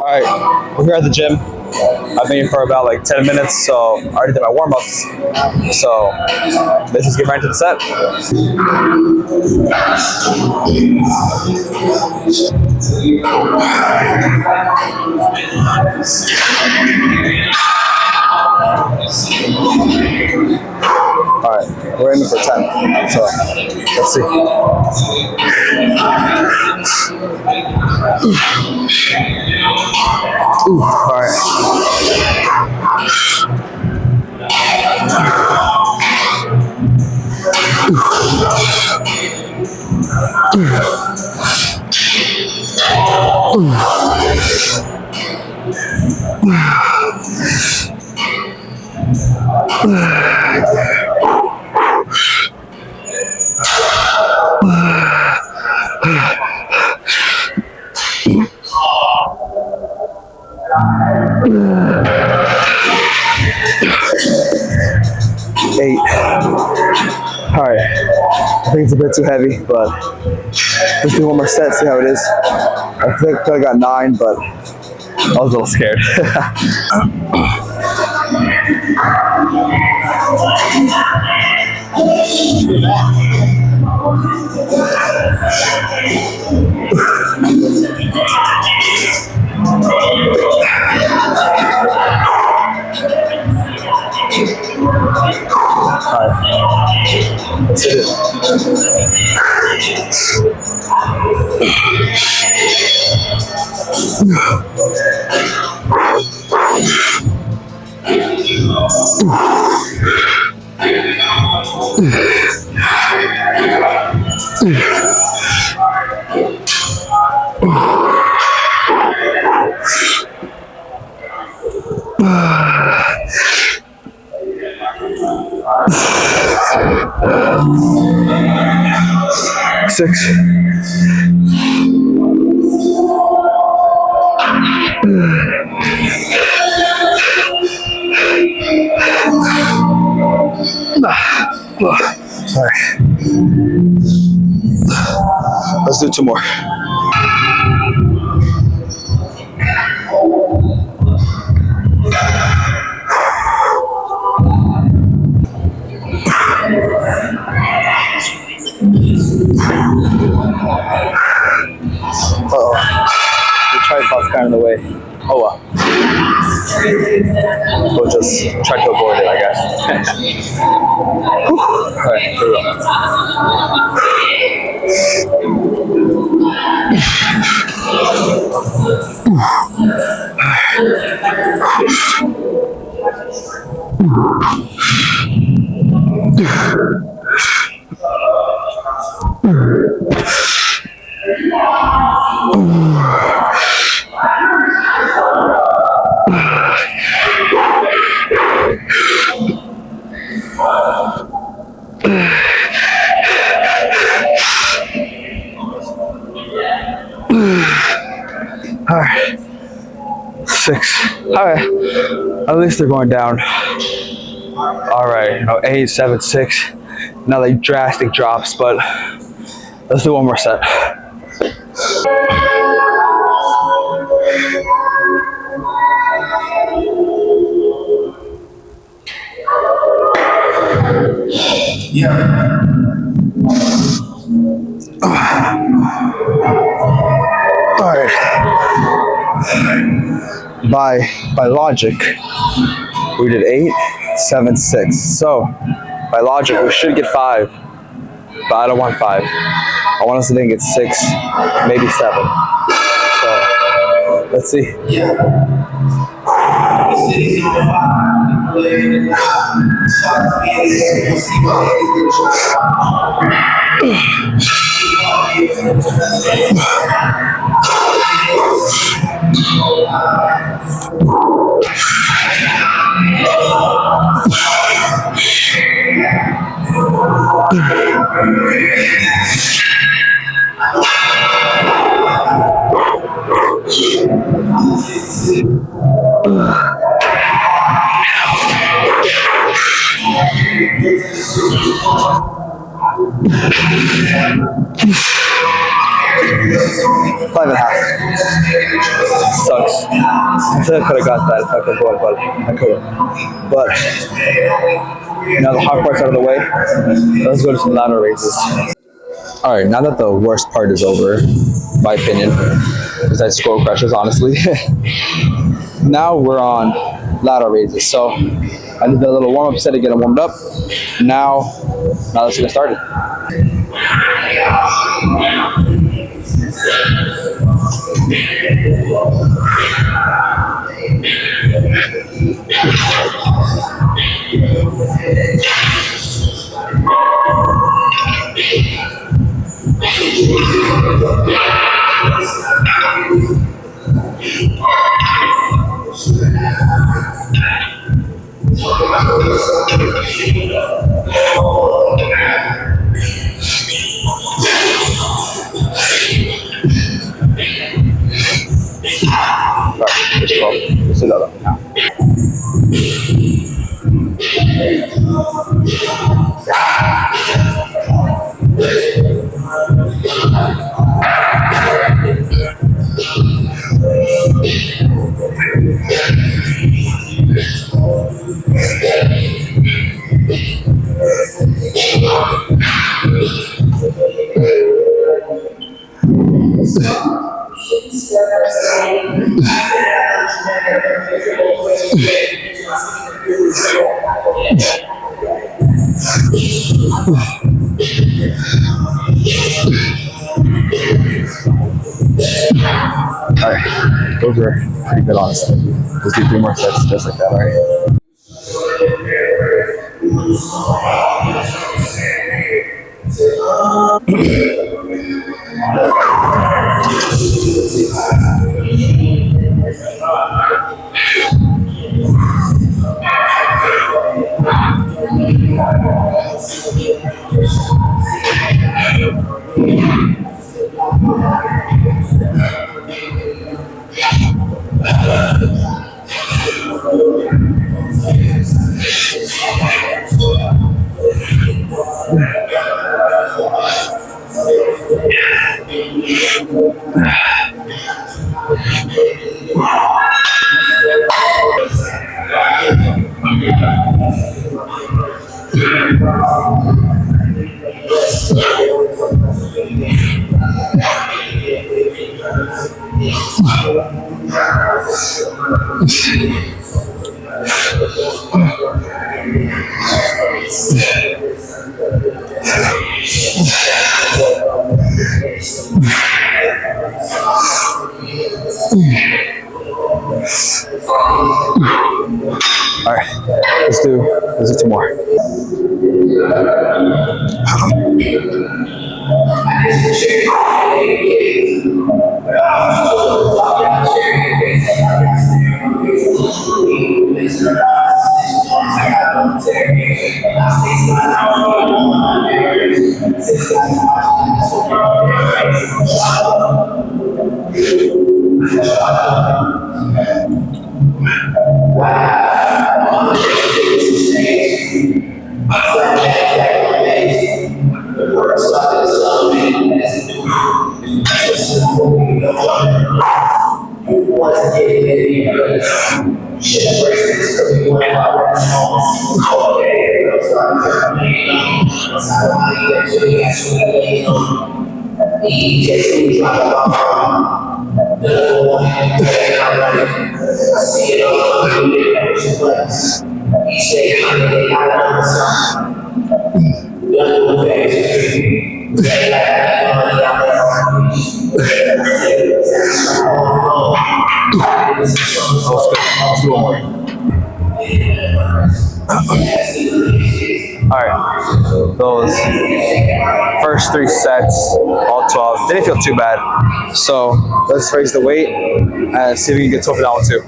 Alright, we're here at the gym. I've been here for about like 10 minutes, so I already did my warm-ups. So let's just get right into the set. Alright, we're aiming for 10, so let's see. Ooh, alright. Eight. Alright. I think it's a bit too heavy, but let's do one more set, see how it is. I think I got 9, but I was a little scared. Alright, let's hit it. Six. Sorry. Let's do 2 more. Uh-oh. The tripod's kind of in the way. Oh well. We'll just try to avoid it, I guess. Alright, here we go. Alright, 6. Alright, at least they're going down. Alright, 8, 7, 6. Now they drastic drops, but let's do 1 more set. Alright. By logic, we did 8, 7, 6. So by logic, we should get 5, but I don't want 5. I want us to think it's 6, maybe 7. So let's see. Five and a half. Sucks. I feel like I could have got that if I could go, but I couldn't. But now the hard part's out of the way. Let's go to some ladder raises. All right, now that the worst part is over, my opinion, because I scroll crushes, honestly. Now we're on ladder raises. So I did a little warm up set to get them warmed up. Now let's get started. All right, let's go. Let's do that up now. All right, those were pretty good, honestly. Let's do 3 more sets just like that. All right. All right, let's do 2 more. Let's do 1 more. All right, those first 3 sets, all 12, didn't feel too bad. So let's raise the weight and see if we can get 12 for that one too.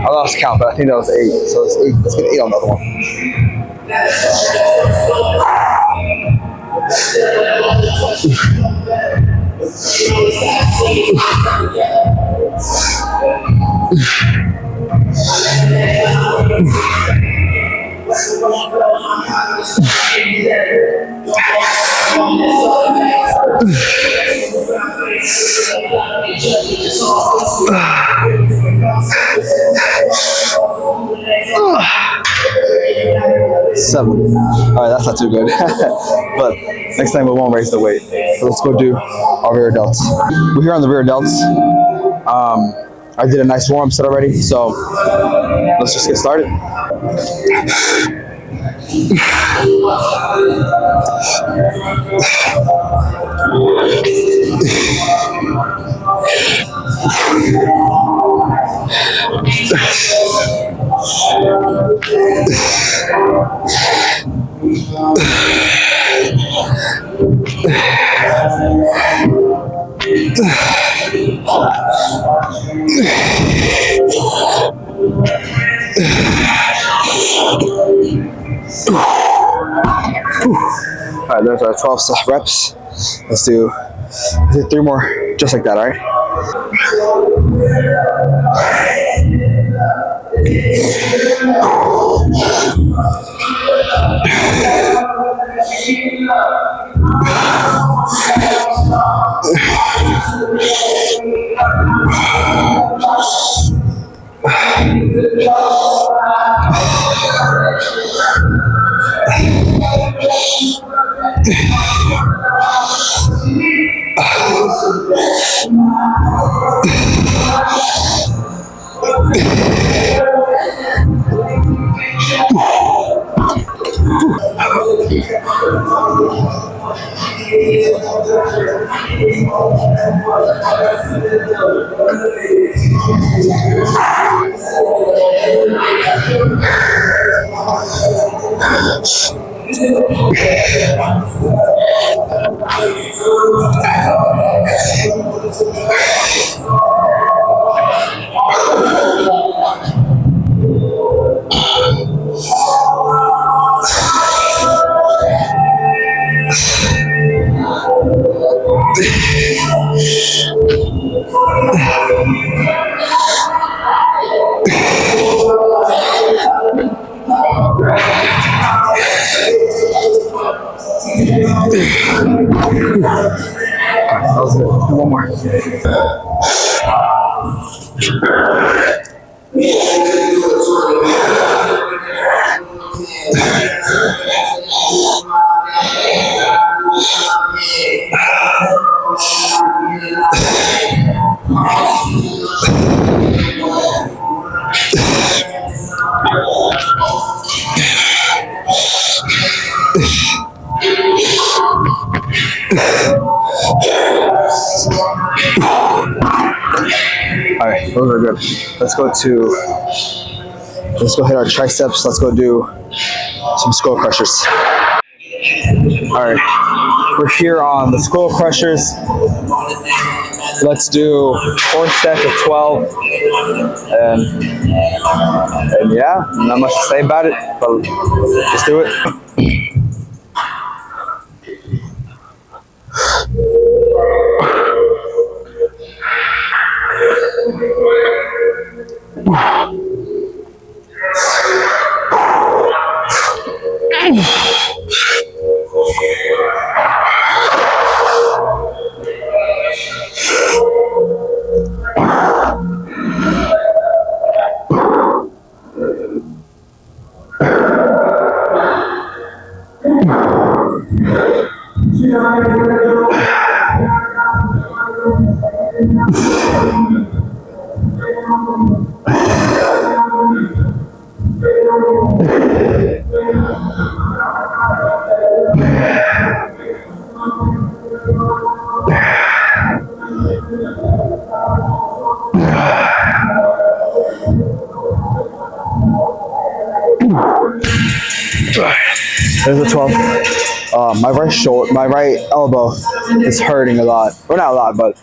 I lost count, but I think that was 8. So it's 8. Let's get 8 on the other one. Seven. Alright, that's not too good. But next time we won't raise the weight. So let's go do our rear delts. We're here on the rear delts. I did a nice warm-up set already, so let's just get started. Alright, there's our 12 reps. Let's do 3 more just like that, alright? That was good. Do one more. Alright, those are good. Let's go hit our triceps. Let's go do some skull crushers. Alright, we're here on the skull crushers. Let's do 4 sets of 12. And yeah, not much to say about it, but let's do it. There's a 12. My right elbow is hurting a lot. Well, not a lot, but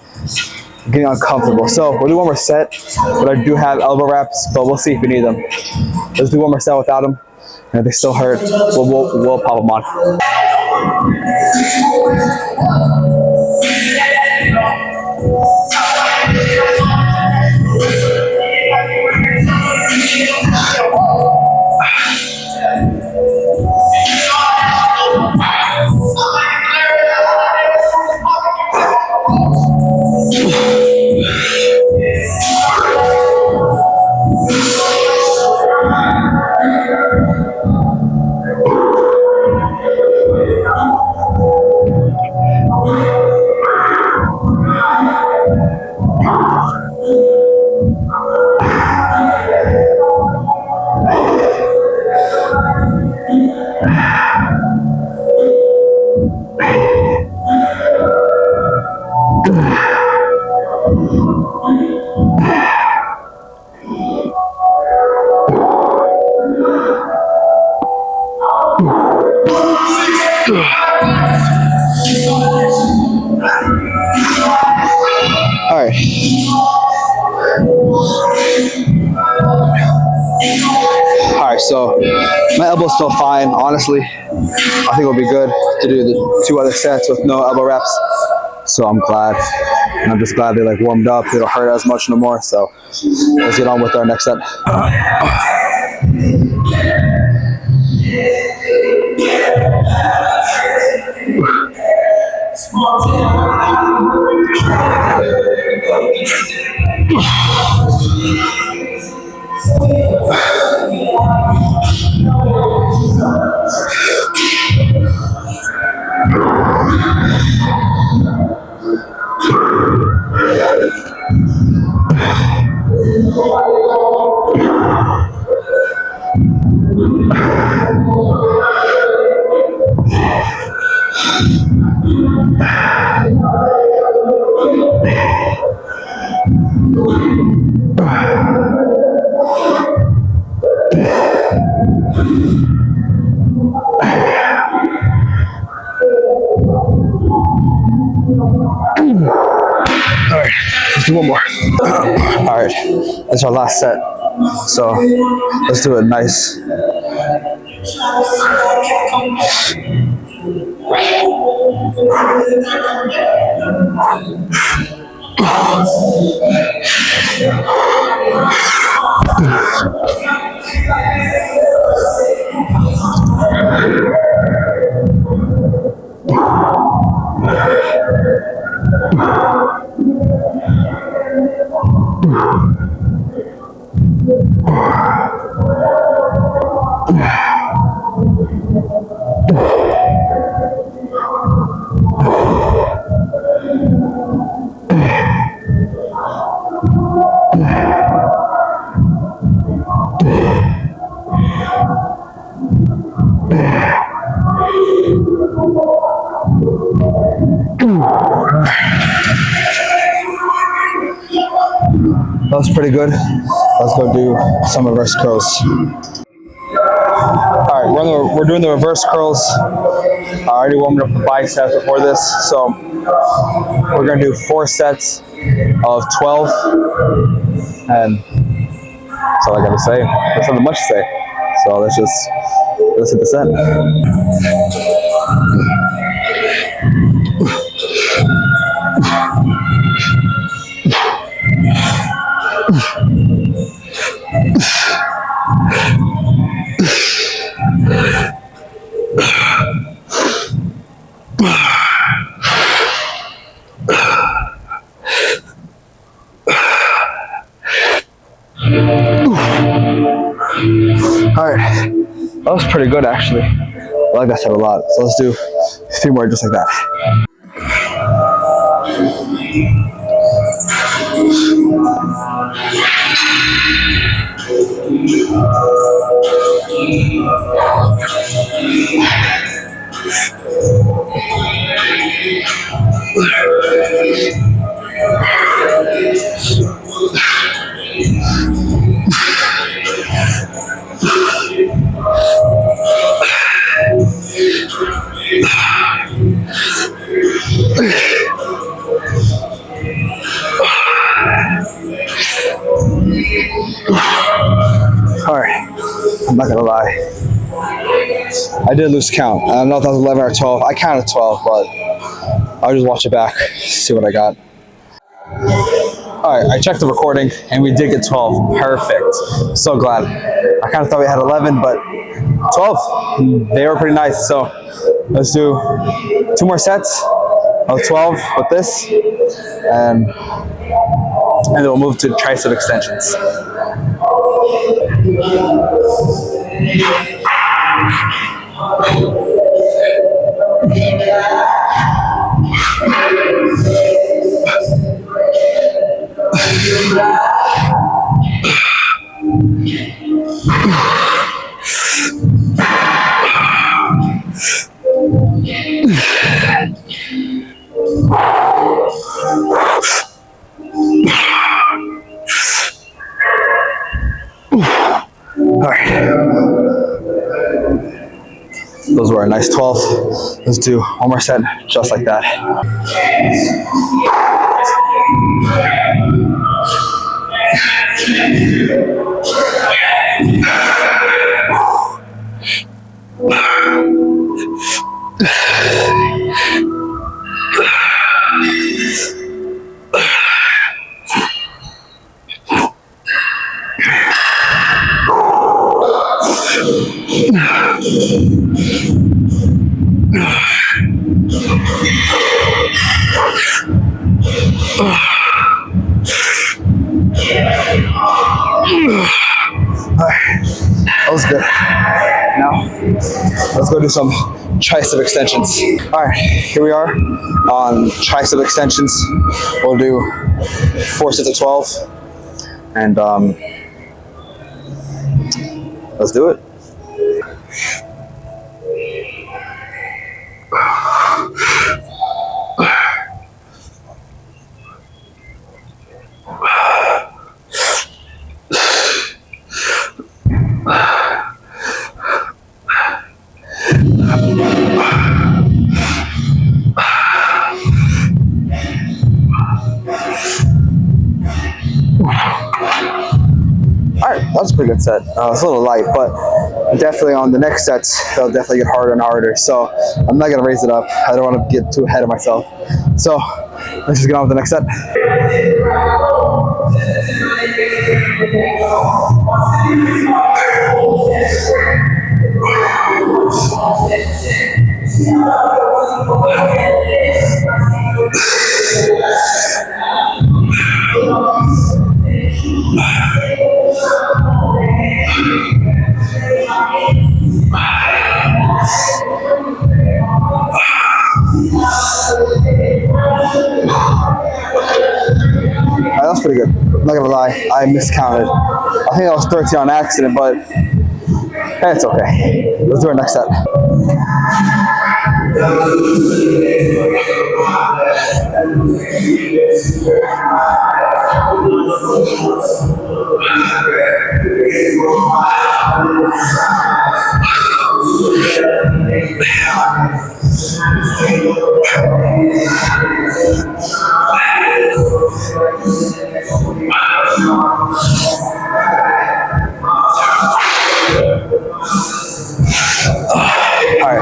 getting uncomfortable. So we'll do one more set, but I do have elbow wraps, but we'll see if we need them. Let's do one more set without them. And if they still hurt, we'll pop them on. Alright. Alright, so my elbow's still fine. Honestly, I think it'll be good to do the 2 other sets with no elbow wraps. So I'm glad. And I'm just glad they like warmed up. They don't hurt as much no more. So let's get on with our next set. Alright, let's do one more. Alright, that's our last set. So let's do it nice. That was pretty good. Let's go do some reverse curls. Alright, we're doing the reverse curls. I already warmed up the biceps before this, so we're going to do 4 sets of 12. And that's all I got to say. There's nothing much to say. So let's hit the set. Alright, that was pretty good actually. I like that set a lot. So let's do a few more just like that. All right, I'm not gonna lie. I did lose count. I don't know if that was 11 or 12. I counted 12, but I'll just watch it back, see what I got. All right, I checked the recording and we did get 12. Perfect. So glad. I kind of thought we had 11, but 12. They were pretty nice. So let's do 2 more sets of 12 with this, and then we'll move to tricep extensions. All right. Those were a nice 12. Let's do one more set just like that. That was good. Now, let's go do some tricep extensions. All right, here we are on tricep extensions. We'll do 4 sets of 12, and let's do it. All right, that's a pretty good set. It's a little light, but definitely on the next sets, they'll definitely get harder and harder. So I'm not gonna raise it up. I don't want to get too ahead of myself. So let's just get on with the next set. That's pretty good. I'm not gonna lie, I miscounted. I think I was 13 on accident, but it's okay. Let's do our next set. All right,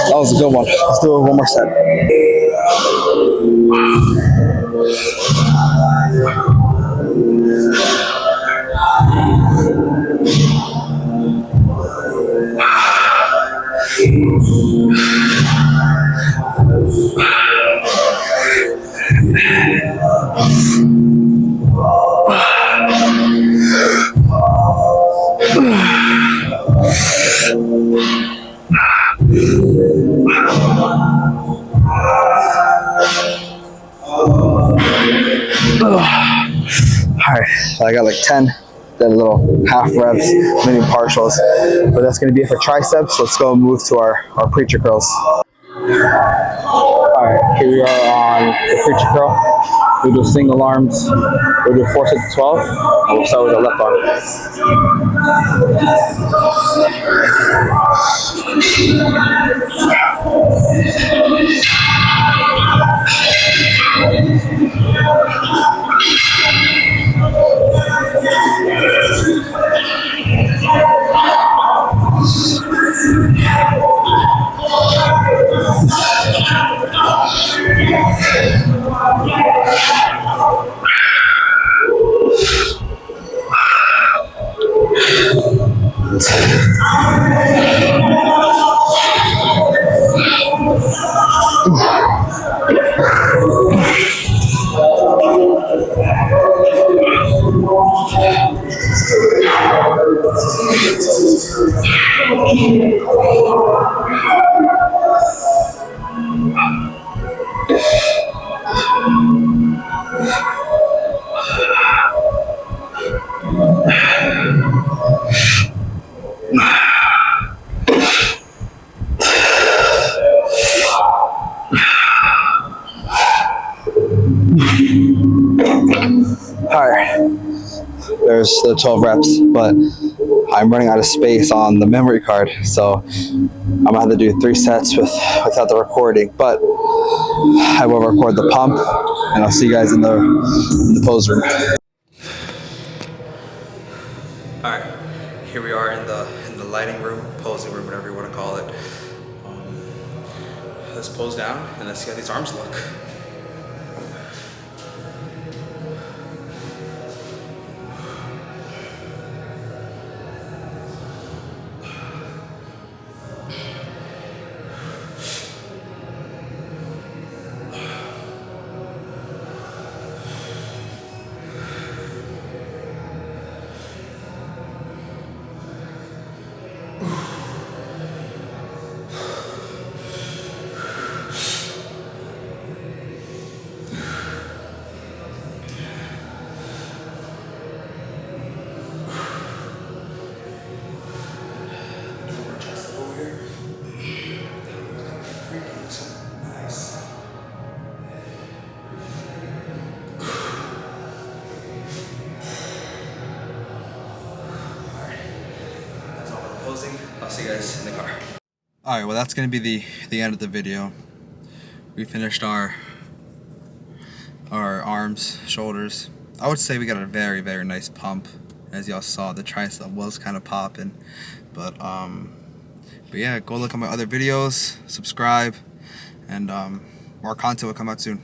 that was a good one. Let's do one more set. Alright, so I got like 10, then a little half reps, mini partials. But that's going to be it for triceps. Let's go move to our preacher curls. Alright, here we are on the preacher curl. We do single arms. We'll do 4 sets of 12. And we'll start with the left arm. Alright, there's the 12 reps, but I'm running out of space on the memory card, so I'm gonna have to do 3 sets without the recording, but I will record the pump, and I'll see you guys in the pose room. Alright, here we are in the lighting room, posing room, whatever you want to call it. Let's pose down and let's see how these arms look. I'll see you guys in the car. Alright, well that's going to be the end of the video. We finished our arms, shoulders. I would say we got a very, very nice pump. As y'all saw, the tricep was kind of popping. But yeah, go look at my other videos, subscribe, and more content will come out soon.